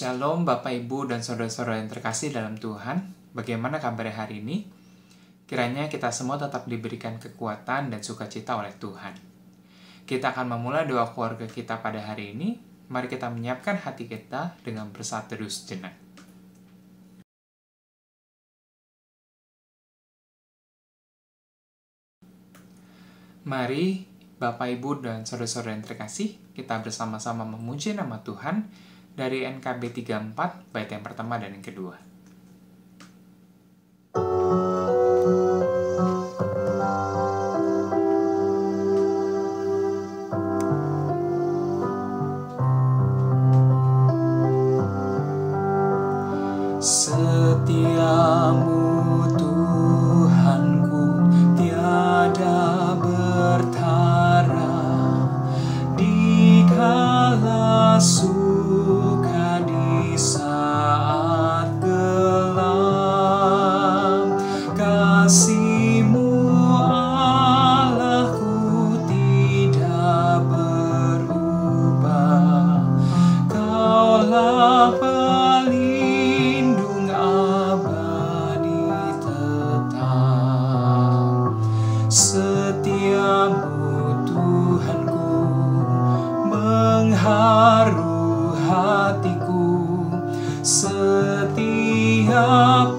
Shalom Bapak Ibu dan Saudara-saudara yang terkasih dalam Tuhan. Bagaimana kabar hari ini? Kiranya kita semua tetap diberikan kekuatan dan sukacita oleh Tuhan. Kita akan memulai doa keluarga kita pada hari ini. Mari kita menyiapkan hati kita dengan bersatu sejenak. Mari Bapak Ibu dan Saudara-saudara yang terkasih, kita bersama-sama memuji nama Tuhan dari NKB 34, bait yang pertama dan yang kedua. Setiamu Tuhanku tiada bertara, di kala suka di saat gelap. Kasih-Mu Allahku tidak berubah. Kaulah pelindung abadi tetap. Setiamu Tuhanku mengharu hatiku. Setiap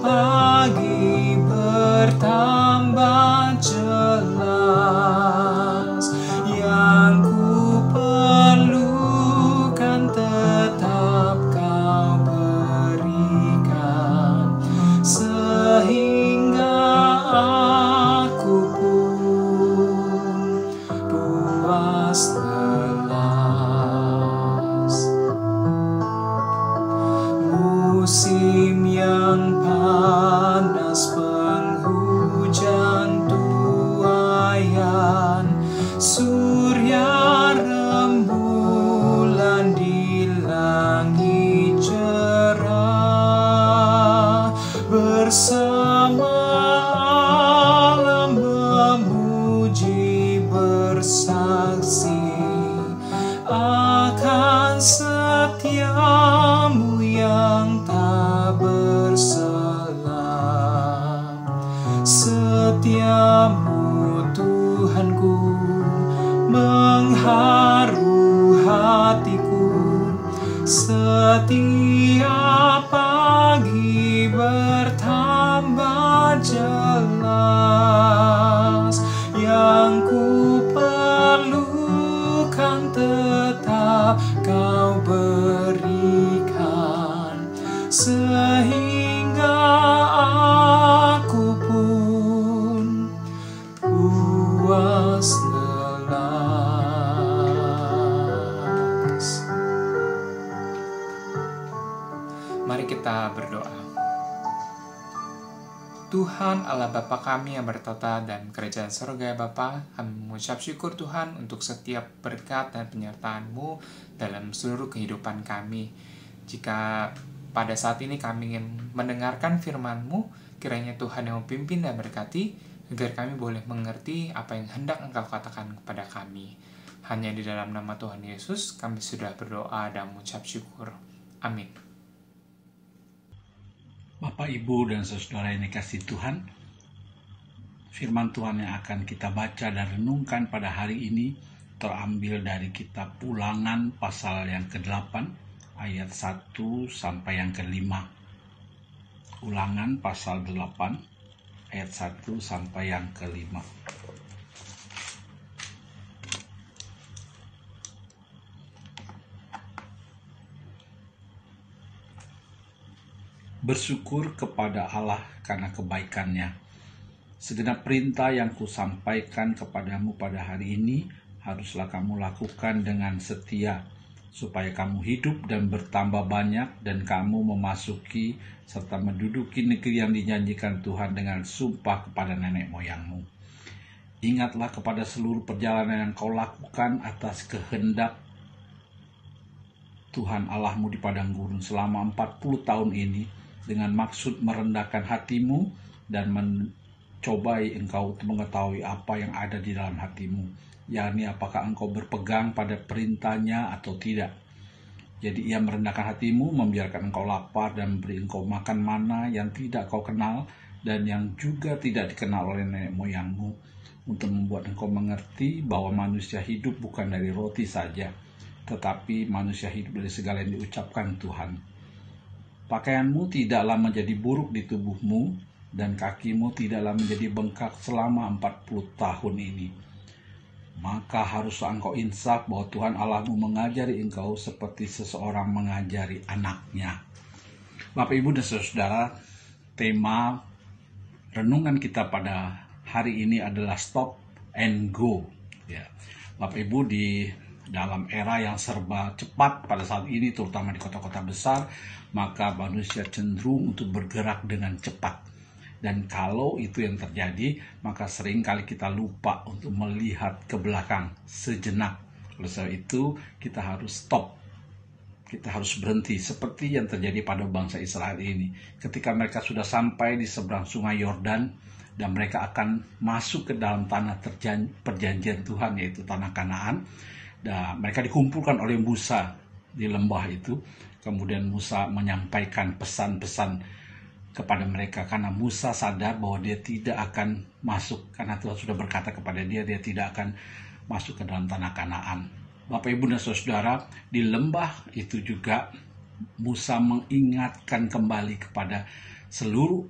pagi bertambah jelas. Yang ku perlukan tetap Kau berikan, sehingga aku pun puas lelas. Musim yang panas, penghujan tuayan, surya rembulan di langit cerah, bersama alam memuji bersaksi akan setiamu yang tak berselang. Setiamu Tuhanku mengharu hatiku. Setiap pagi bertambah jelas. Yang ku perlukan tetap Kau berikan, sehingga aku pun puas lelas. Mari kita berdoa. Tuhan Allah Bapa kami yang bertata dan kerajaan surga ya Bapa, kami mengucap syukur Tuhan untuk setiap berkat dan penyertaan-Mu dalam seluruh kehidupan kami. Jika pada saat ini kami ingin mendengarkan firman-Mu, kiranya Tuhan yang memimpin dan berkati, agar kami boleh mengerti apa yang hendak Engkau katakan kepada kami. Hanya di dalam nama Tuhan Yesus kami sudah berdoa dan mengucap syukur. Amin. Bapak, Ibu, dan saudara yang dikasihi Tuhan, firman Tuhan yang akan kita baca dan renungkan pada hari ini terambil dari kitab Ulangan pasal yang ke-8 ayat 1 sampai yang ke-5. Ulangan pasal 8 ayat 1 sampai yang ke-5. Bersyukur kepada Allah karena kebaikan-Nya. Segenap perintah yang kusampaikan kepadamu pada hari ini haruslah kamu lakukan dengan setia, supaya kamu hidup dan bertambah banyak, dan kamu memasuki serta menduduki negeri yang dijanjikan Tuhan dengan sumpah kepada nenek moyangmu. Ingatlah kepada seluruh perjalanan yang kau lakukan atas kehendak Tuhan Allahmu di padang gurun selama 40 tahun ini, dengan maksud merendahkan hatimu dan mencobai engkau untuk mengetahui apa yang ada di dalam hatimu, yakni apakah engkau berpegang pada perintahnya atau tidak. Jadi ia merendahkan hatimu, membiarkan engkau lapar dan memberi engkau makan mana yang tidak kau kenal dan yang juga tidak dikenal oleh nenek moyangmu, untuk membuat engkau mengerti bahwa manusia hidup bukan dari roti saja, tetapi manusia hidup dari segala yang diucapkan Tuhan. Pakaianmu tidaklah menjadi buruk di tubuhmu, dan kakimu tidaklah menjadi bengkak selama 40 tahun ini. Maka haruslah engkau insaf bahwa Tuhan Allahmu mengajari engkau seperti seseorang mengajari anaknya. Bapak, Ibu, dan Saudara, tema renungan kita pada hari ini adalah stop and go. Ya. Bapak, Ibu, di dalam era yang serba cepat pada saat ini, terutama di kota-kota besar, maka manusia cenderung untuk bergerak dengan cepat. Dan kalau itu yang terjadi, maka seringkali kita lupa untuk melihat ke belakang sejenak. Oleh sebab itu, kita harus stop. Kita harus berhenti, seperti yang terjadi pada bangsa Israel ini. Ketika mereka sudah sampai di seberang sungai Yordan, dan mereka akan masuk ke dalam tanah perjanjian Tuhan, yaitu tanah Kanaan. Dan mereka dikumpulkan oleh Musa di lembah itu. Kemudian Musa menyampaikan pesan-pesan kepada mereka, karena Musa sadar bahwa dia tidak akan masuk, karena Tuhan sudah berkata kepada dia tidak akan masuk ke dalam tanah Kanaan. Bapak, Ibu, dan Saudara, di lembah itu juga Musa mengingatkan kembali kepada seluruh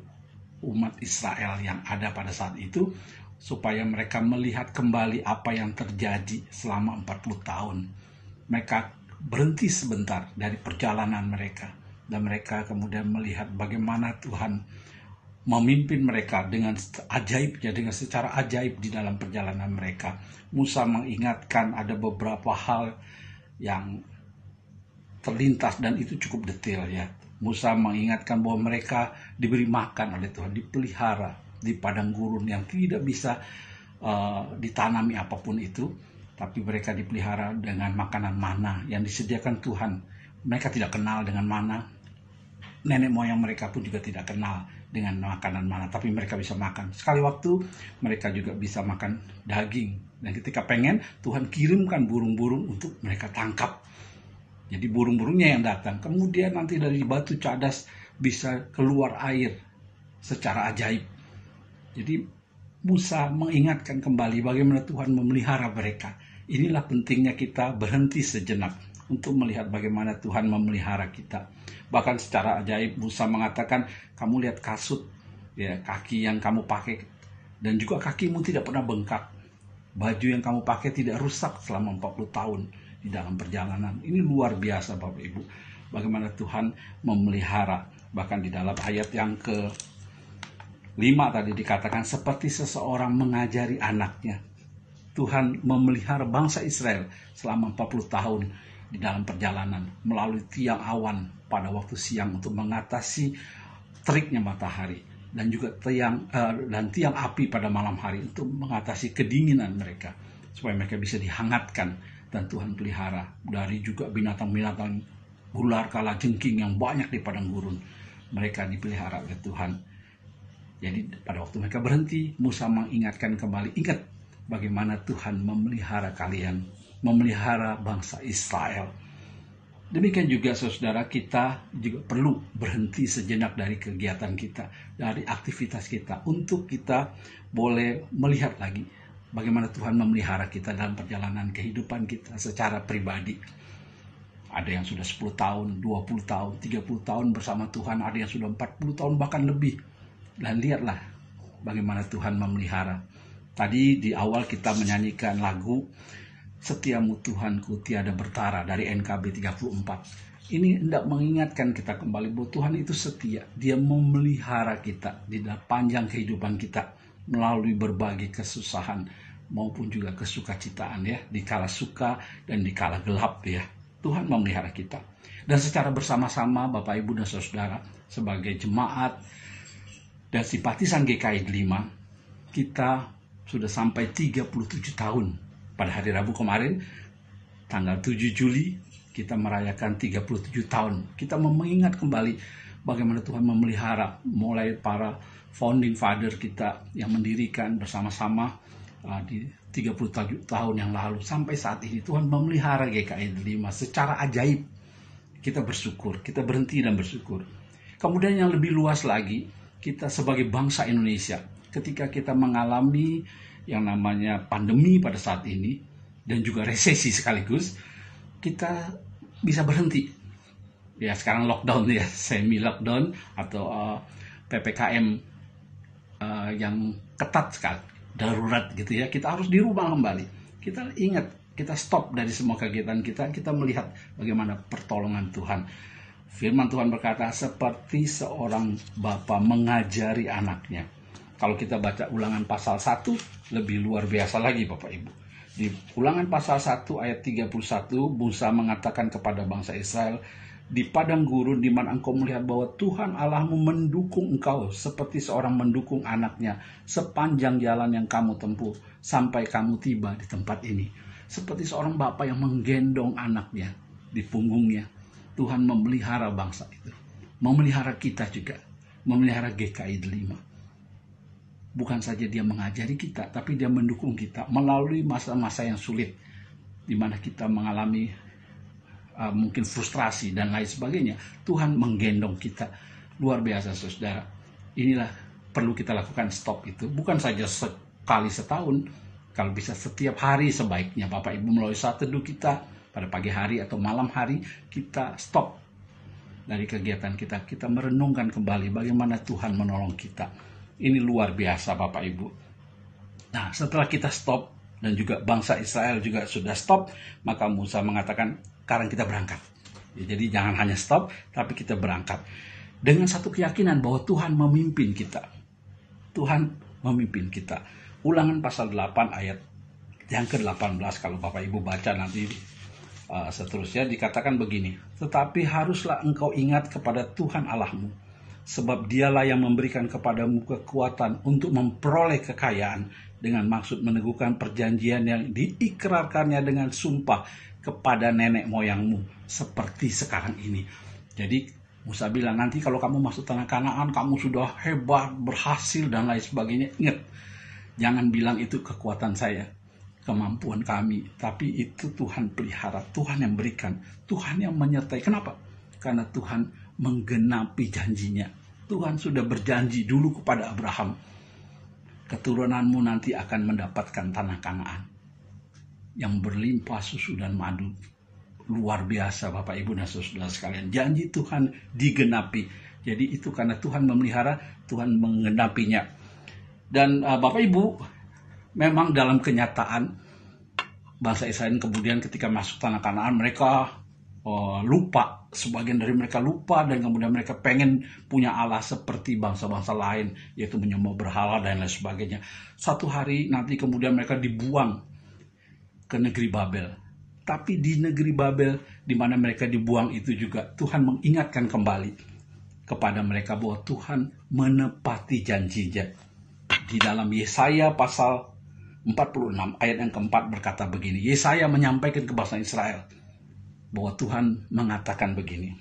umat Israel yang ada pada saat itu, supaya mereka melihat kembali apa yang terjadi selama 40 tahun. Mereka berhenti sebentar dari perjalanan mereka, dan mereka kemudian melihat bagaimana Tuhan memimpin mereka dengan ajaibnya, dengan secara ajaib di dalam perjalanan mereka. Musa mengingatkan ada beberapa hal yang terlintas dan itu cukup detail ya. Musa mengingatkan bahwa mereka diberi makan oleh Tuhan, dipelihara di padang gurun yang tidak bisa ditanami apapun itu, tapi mereka dipelihara dengan makanan mana yang disediakan Tuhan. Mereka tidak kenal dengan mana. Nenek moyang mereka pun juga tidak kenal dengan makanan mana, tapi mereka bisa makan. Sekali waktu mereka juga bisa makan daging. Dan ketika pengen, Tuhan kirimkan burung-burung untuk mereka tangkap. Jadi burung-burungnya yang datang. Kemudian nanti dari batu cadas bisa keluar air secara ajaib. Jadi Musa mengingatkan kembali bagaimana Tuhan memelihara mereka. Inilah pentingnya kita berhenti sejenak untuk melihat bagaimana Tuhan memelihara kita. Bahkan secara ajaib Musa mengatakan, kamu lihat kasut, ya, kaki yang kamu pakai, dan juga kakimu tidak pernah bengkak. Baju yang kamu pakai tidak rusak selama 40 tahun di dalam perjalanan. Ini luar biasa Bapak Ibu, bagaimana Tuhan memelihara. Bahkan di dalam ayat yang ke-5 tadi dikatakan, seperti seseorang mengajari anaknya. Tuhan memelihara bangsa Israel selama 40 tahun di dalam perjalanan melalui tiang awan pada waktu siang untuk mengatasi teriknya matahari, dan juga tiang api pada malam hari untuk mengatasi kedinginan mereka, supaya mereka bisa dihangatkan. Dan Tuhan pelihara dari juga binatang-binatang ular, kalajengking yang banyak di padang gurun, mereka dipelihara oleh Tuhan. Jadi pada waktu mereka berhenti, Musa mengingatkan kembali, ingat bagaimana Tuhan memelihara kalian, memelihara bangsa Israel. Demikian juga saudara, kita juga perlu berhenti sejenak dari kegiatan kita, dari aktivitas kita, untuk kita boleh melihat lagi bagaimana Tuhan memelihara kita dalam perjalanan kehidupan kita secara pribadi. Ada yang sudah 10 tahun, 20 tahun, 30 tahun bersama Tuhan, ada yang sudah 40 tahun bahkan lebih. Dan lihatlah bagaimana Tuhan memelihara. Tadi di awal kita menyanyikan lagu Setiamu Tuhanku tiada bertara dari NKB 34. Ini hendak mengingatkan kita kembali bahwa Tuhan itu setia. Dia memelihara kita di dalam panjang kehidupan kita melalui berbagai kesusahan maupun juga kesukacitaan ya, di kala suka dan di kala gelap ya. Tuhan memelihara kita. Dan secara bersama-sama Bapak Ibu dan Saudara, sebagai jemaat dan simpatisan GKI 5, kita sudah sampai 37 tahun. Pada hari Rabu kemarin, tanggal 7 Juli, kita merayakan 37 tahun. Kita mengingat kembali bagaimana Tuhan memelihara, mulai para founding father kita yang mendirikan bersama-sama di 37 tahun yang lalu. Sampai saat ini Tuhan memelihara GKI 5 secara ajaib. kita bersyukur, kita berhenti dan bersyukur. Kemudian yang lebih luas lagi, kita sebagai bangsa Indonesia, ketika kita mengalami yang namanya pandemi pada saat ini, dan juga resesi sekaligus, kita bisa berhenti. Ya sekarang lockdown ya, semi lockdown atau PPKM yang ketat sekali, darurat gitu ya. Kita harus di rumah kembali. Kita ingat, kita stop dari semua kegiatan kita melihat bagaimana pertolongan Tuhan. Firman Tuhan berkata, seperti seorang bapa mengajari anaknya. Kalau kita baca Ulangan pasal 1, lebih luar biasa lagi Bapak Ibu. Di Ulangan pasal 1 ayat 31, Musa mengatakan kepada bangsa Israel, di padang gurun di mana engkau melihat bahwa Tuhan Allahmu mendukung engkau seperti seorang mendukung anaknya sepanjang jalan yang kamu tempuh sampai kamu tiba di tempat ini. Seperti seorang bapa yang menggendong anaknya di punggungnya. Tuhan memelihara bangsa itu. Memelihara kita juga. Memelihara GKI Delima. Bukan saja dia mengajari kita, tapi dia mendukung kita melalui masa-masa yang sulit. Di mana kita mengalami mungkin frustrasi dan lain sebagainya. Tuhan menggendong kita. Luar biasa saudara. Inilah perlu kita lakukan, stop itu. Bukan saja sekali setahun. Kalau bisa setiap hari sebaiknya Bapak Ibu melalui saat teduh kita pada pagi hari atau malam hari, kita stop dari kegiatan kita. Kita merenungkan kembali bagaimana Tuhan menolong kita. Ini luar biasa Bapak Ibu. Nah setelah kita stop dan juga bangsa Israel juga sudah stop, maka Musa mengatakan sekarang kita berangkat. Ya, jadi jangan hanya stop, tapi kita berangkat. Dengan satu keyakinan bahwa Tuhan memimpin kita. Tuhan memimpin kita. Ulangan pasal 8 ayat yang ke-18 kalau Bapak Ibu baca nanti seterusnya dikatakan begini. Tetapi haruslah engkau ingat kepada Tuhan Allahmu, sebab dialah yang memberikan kepadamu kekuatan untuk memperoleh kekayaan dengan maksud meneguhkan perjanjian yang diikrarkannya dengan sumpah kepada nenek moyangmu seperti sekarang ini. Jadi Musa bilang nanti kalau kamu masuk tanah Kanaan, kamu sudah hebat, berhasil dan lain sebagainya. Ingat, jangan bilang itu kekuatan saya, kemampuan kami, tapi itu Tuhan pelihara, Tuhan yang berikan, Tuhan yang menyertai. Kenapa? Karena Tuhan menggenapi janjinya. Tuhan sudah berjanji dulu kepada Abraham, keturunanmu nanti akan mendapatkan tanah Kanaan yang berlimpah susu dan madu. Luar biasa Bapak Ibu dan saudara sekalian. Janji Tuhan digenapi. Jadi itu karena Tuhan memelihara, Tuhan menggenapinya. Dan Bapak Ibu, memang dalam kenyataan bangsa Israel kemudian ketika masuk tanah Kanaan mereka lupa. Sebagian dari mereka lupa dan kemudian mereka pengen punya Allah seperti bangsa-bangsa lain, yaitu menyembah berhala dan lain sebagainya. Satu hari nanti kemudian mereka dibuang ke negeri Babel. Tapi di negeri Babel di mana mereka dibuang itu juga Tuhan mengingatkan kembali kepada mereka bahwa Tuhan menepati janjinya. Di dalam Yesaya pasal 46 ayat yang keempat berkata begini. Yesaya menyampaikan ke bangsa Israel bahwa Tuhan mengatakan begini.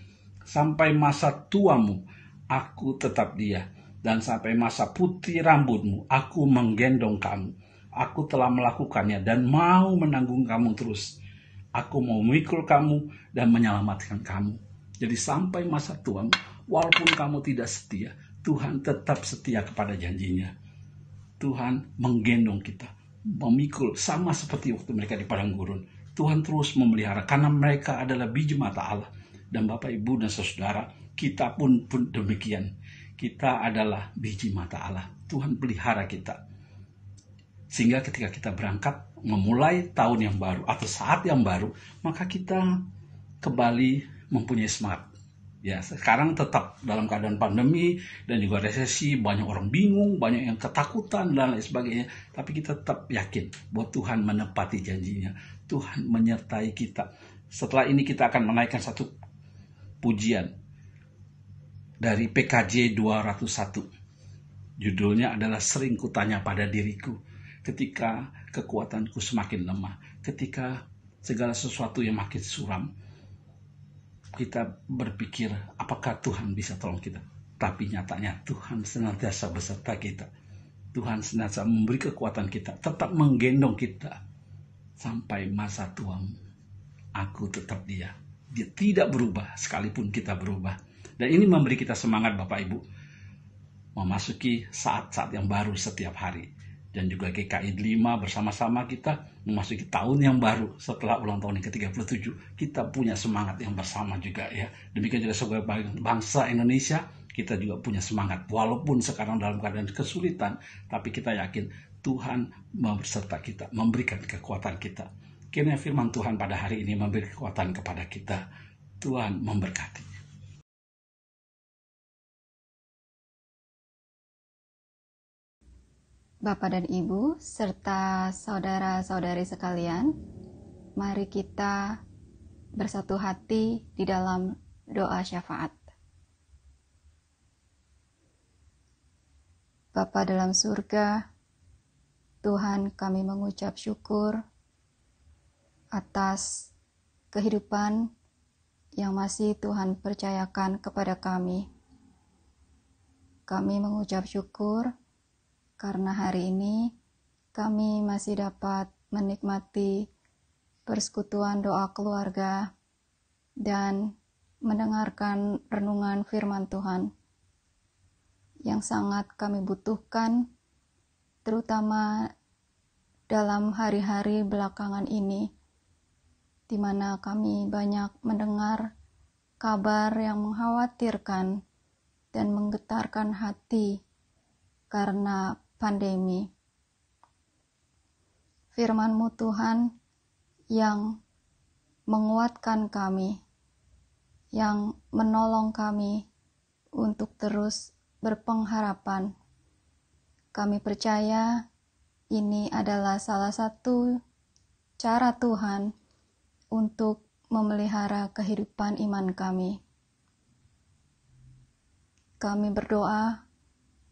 Sampai masa tuamu aku tetap dia, dan sampai masa putih rambutmu aku menggendong kamu. Aku telah melakukannya dan mau menanggung kamu terus. Aku mau memikul kamu dan menyelamatkan kamu. Jadi sampai masa tuamu, walaupun kamu tidak setia, Tuhan tetap setia kepada janjinya. Tuhan menggendong kita, memikul, sama seperti waktu mereka di padang gurun. Tuhan terus memelihara karena mereka adalah biji mata Allah. Dan Bapak Ibu dan Saudara, kita pun demikian. Kita adalah biji mata Allah. Tuhan pelihara kita. Sehingga ketika kita berangkat memulai tahun yang baru atau saat yang baru, maka kita kembali mempunyai semangat. Ya, sekarang tetap dalam keadaan pandemi dan juga resesi, banyak orang bingung, banyak yang ketakutan dan lain sebagainya. Tapi kita tetap yakin bahwa Tuhan menepati janjinya. Tuhan menyertai kita. Setelah ini kita akan menaikkan satu pujian dari PKJ 201. Judulnya adalah Sering Kutanya Pada Diriku. Ketika kekuatanku semakin lemah, ketika segala sesuatu yang makin suram, kita berpikir apakah Tuhan bisa tolong kita. Tapi nyatanya Tuhan senantiasa beserta kita. Tuhan senantiasa memberi kekuatan kita, tetap menggendong kita sampai masa tuamu. Aku tetap dia, Dia tidak berubah sekalipun kita berubah. Dan ini memberi kita semangat Bapak Ibu, memasuki saat-saat yang baru setiap hari. Dan juga GKI 5 bersama-sama kita memasuki tahun yang baru setelah ulang tahun yang ke-37. Kita punya semangat yang bersama juga ya. Demikian juga sebagai bangsa Indonesia, kita juga punya semangat. Walaupun sekarang dalam keadaan kesulitan, tapi kita yakin Tuhan berserta kita, memberikan kekuatan kita. Kiranya firman Tuhan pada hari ini memberi kekuatan kepada kita. Tuhan memberkati. Bapak dan Ibu, serta saudara-saudari sekalian, mari kita bersatu hati di dalam doa syafaat. Bapa dalam surga, Tuhan, kami mengucap syukur atas kehidupan yang masih Tuhan percayakan kepada kami. Kami mengucap syukur karena hari ini kami masih dapat menikmati persekutuan doa keluarga dan mendengarkan renungan firman Tuhan yang sangat kami butuhkan, terutama dalam hari-hari belakangan ini, di mana kami banyak mendengar kabar yang mengkhawatirkan dan menggetarkan hati karena pandemi. Firman-Mu Tuhan yang menguatkan kami, yang menolong kami untuk terus berpengharapan. Kami percaya ini adalah salah satu cara Tuhan untuk memelihara kehidupan iman kami. Kami berdoa,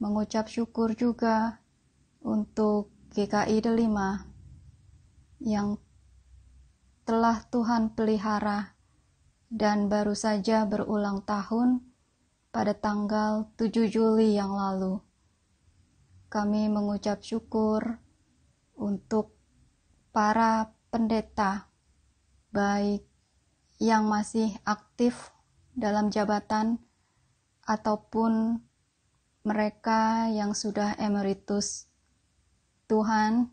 mengucap syukur juga untuk GKI 5 yang telah Tuhan pelihara dan baru saja berulang tahun pada tanggal 7 Juli yang lalu. Kami mengucap syukur untuk para pendeta, baik yang masih aktif dalam jabatan ataupun mereka yang sudah emeritus. Tuhan,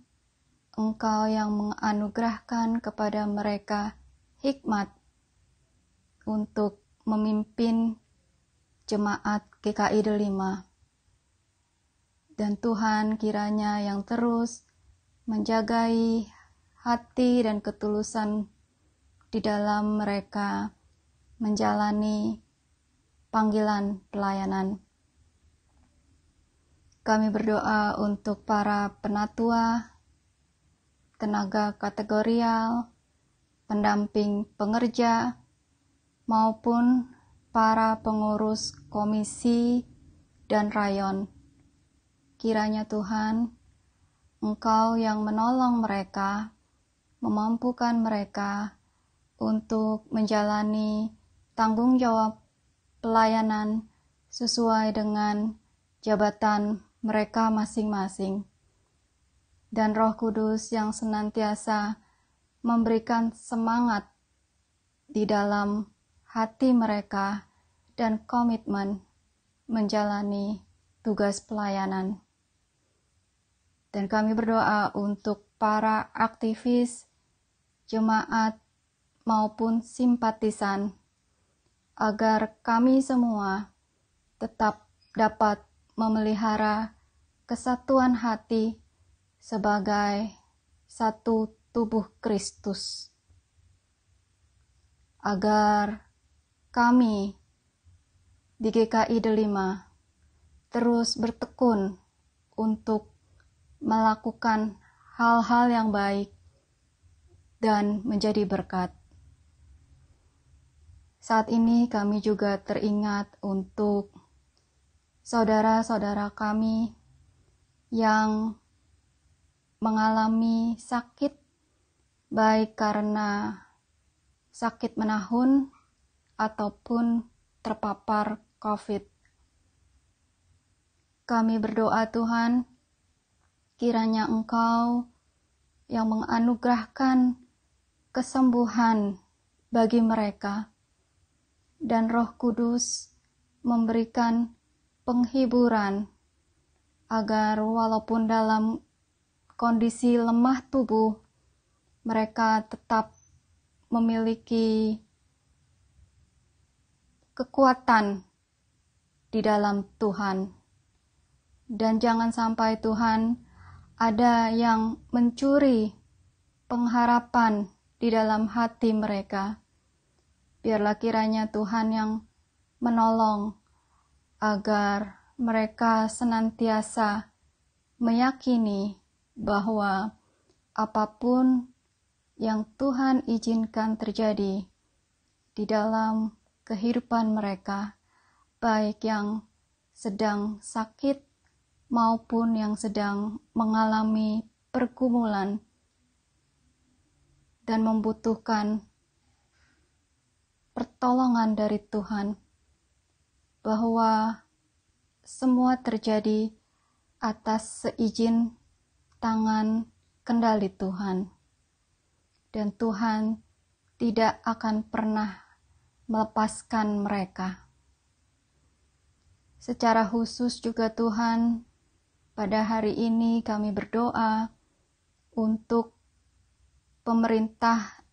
Engkau yang menganugerahkan kepada mereka hikmat untuk memimpin jemaat GKI 5. Dan Tuhan kiranya yang terus menjagai hati dan ketulusan di dalam mereka menjalani panggilan pelayanan. Kami berdoa untuk para penatua, tenaga kategorial, pendamping pengerja, maupun para pengurus komisi dan rayon. Kiranya Tuhan, Engkau yang menolong mereka, memampukan mereka untuk menjalani tanggung jawab pelayanan sesuai dengan jabatan mereka masing-masing. Dan Roh Kudus yang senantiasa memberikan semangat di dalam hati mereka dan komitmen menjalani tugas pelayanan. Dan kami berdoa untuk para aktivis, jemaat, maupun simpatisan, agar kami semua tetap dapat memelihara kesatuan hati sebagai satu tubuh Kristus, agar kami di GKI 5 terus bertekun untuk melakukan hal-hal yang baik dan menjadi berkat. Saat ini kami juga teringat untuk saudara-saudara kami yang mengalami sakit, baik karena sakit menahun ataupun terpapar COVID. Kami berdoa Tuhan, kiranya Engkau yang menganugerahkan kesembuhan bagi mereka, dan Roh Kudus memberikan penghiburan agar walaupun dalam kondisi lemah tubuh, mereka tetap memiliki kekuatan di dalam Tuhan. Dan jangan sampai Tuhan ada yang mencuri pengharapan di dalam hati mereka. Biarlah kiranya Tuhan yang menolong agar mereka senantiasa meyakini bahwa apapun yang Tuhan izinkan terjadi di dalam kehidupan mereka, baik yang sedang sakit maupun yang sedang mengalami pergumulan dan membutuhkan pertolongan dari Tuhan, bahwa semua terjadi atas seizin tangan kendali Tuhan, dan Tuhan tidak akan pernah melepaskan mereka. Secara khusus juga Tuhan, pada hari ini kami berdoa untuk pemerintah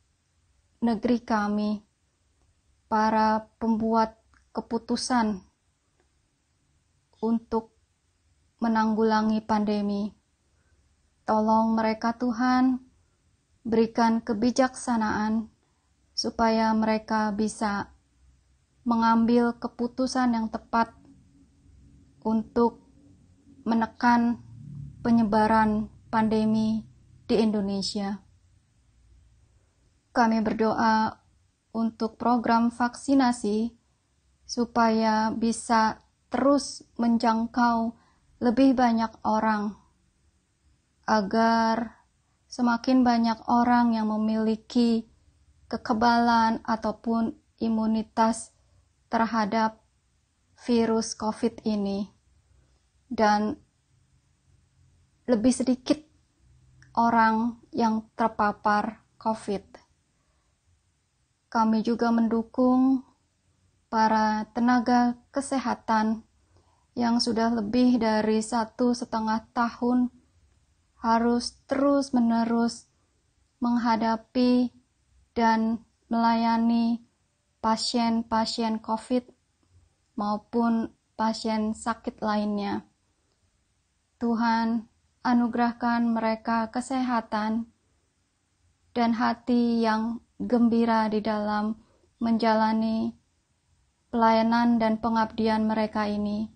negeri kami, para pembuat keputusan untuk menanggulangi pandemi. Tolong mereka Tuhan, berikan kebijaksanaan supaya mereka bisa mengambil keputusan yang tepat untuk menekan penyebaran pandemi di Indonesia. Kami berdoa untuk program vaksinasi supaya bisa terus menjangkau lebih banyak orang, agar semakin banyak orang yang memiliki kekebalan ataupun imunitas terhadap virus COVID ini, dan lebih sedikit orang yang terpapar COVID. Kami juga mendukung para tenaga kesehatan yang sudah lebih dari 1,5 tahun harus terus-menerus menghadapi dan melayani pasien-pasien COVID maupun pasien sakit lainnya. Tuhan, anugerahkan mereka kesehatan dan hati yang gembira di dalam menjalani pelayanan dan pengabdian mereka ini,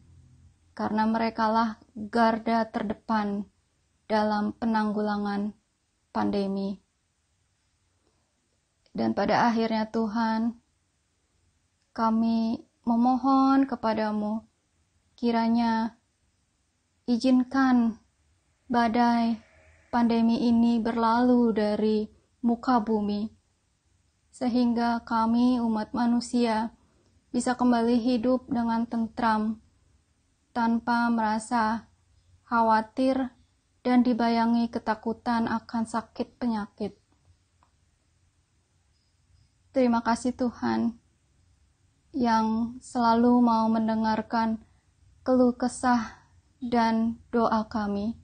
karena merekalah garda terdepan dalam penanggulangan pandemi. Dan pada akhirnya Tuhan, kami memohon kepadamu, kiranya izinkan badai pandemi ini berlalu dari muka bumi, sehingga kami umat manusia bisa kembali hidup dengan tentram, tanpa merasa khawatir dan dibayangi ketakutan akan sakit penyakit. Terima kasih Tuhan, yang selalu mau mendengarkan keluh kesah dan doa kami.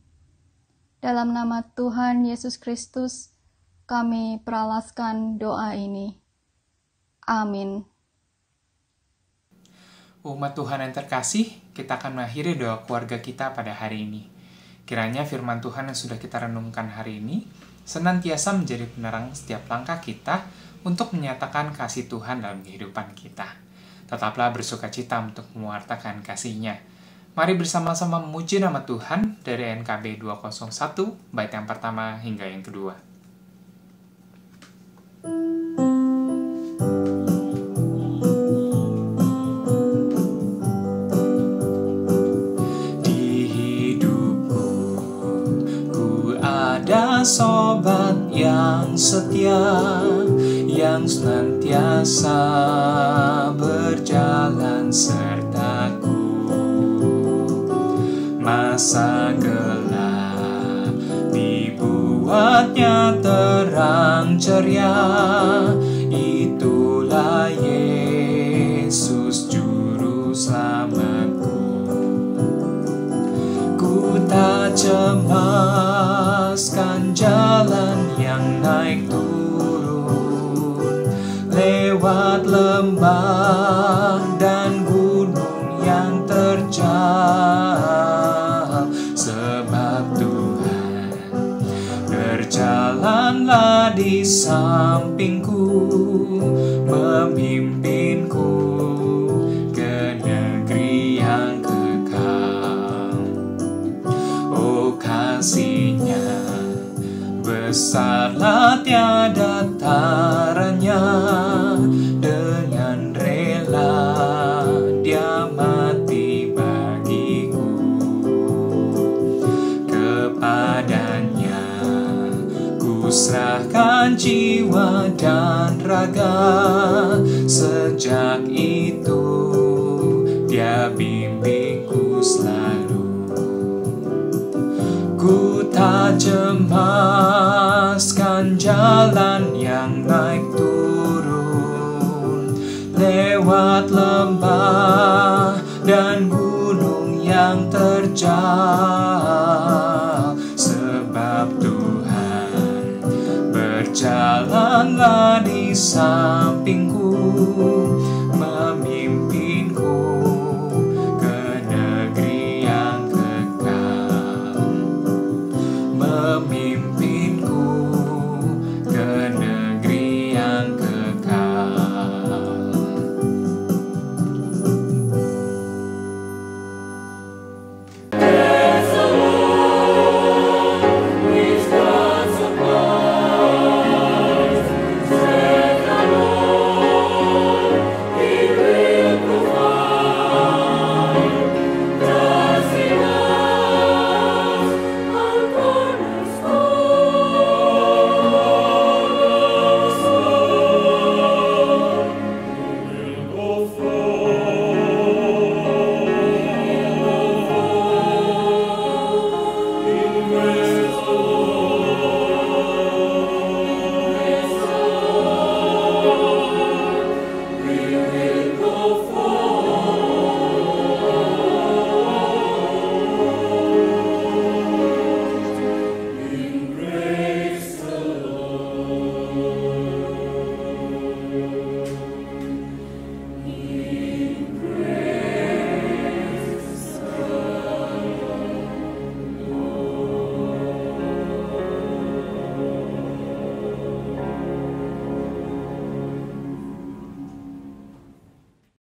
Dalam nama Tuhan Yesus Kristus, kami peralaskan doa ini. Amin. Umat Tuhan yang terkasih, kita akan mengakhiri doa keluarga kita pada hari ini. Kiranya firman Tuhan yang sudah kita renungkan hari ini senantiasa menjadi penerang setiap langkah kita untuk menyatakan kasih Tuhan dalam kehidupan kita. Tetaplah bersukacita untuk mewartakan kasih-Nya. Mari bersama-sama memuji nama Tuhan dari NKB 201, bait yang pertama hingga yang kedua. Sobat yang setia, yang senantiasa berjalan sertaku. Masa gelap dibuatnya terang ceria, itulah Yesus Yesus Juru Selamatku. Ku tak cemaskan jalan yang naik turun, lewat lembah dan gunung yang terjal, sebab Tuhan berjalanlah di sampingku, memimpinku ke negeri yang kekal. Oh, kasih-Nya besarlah tiada taranya, dengan rela Dia mati bagiku. Kepadanya ku serahkan jiwa dan raga, sejak itu Dia bimbingku selalu. Ku tak cemaskan jalan yang naik turun, lewat lembah dan gunung yang terjal, sebab Tuhan berjalanlah di sampingku,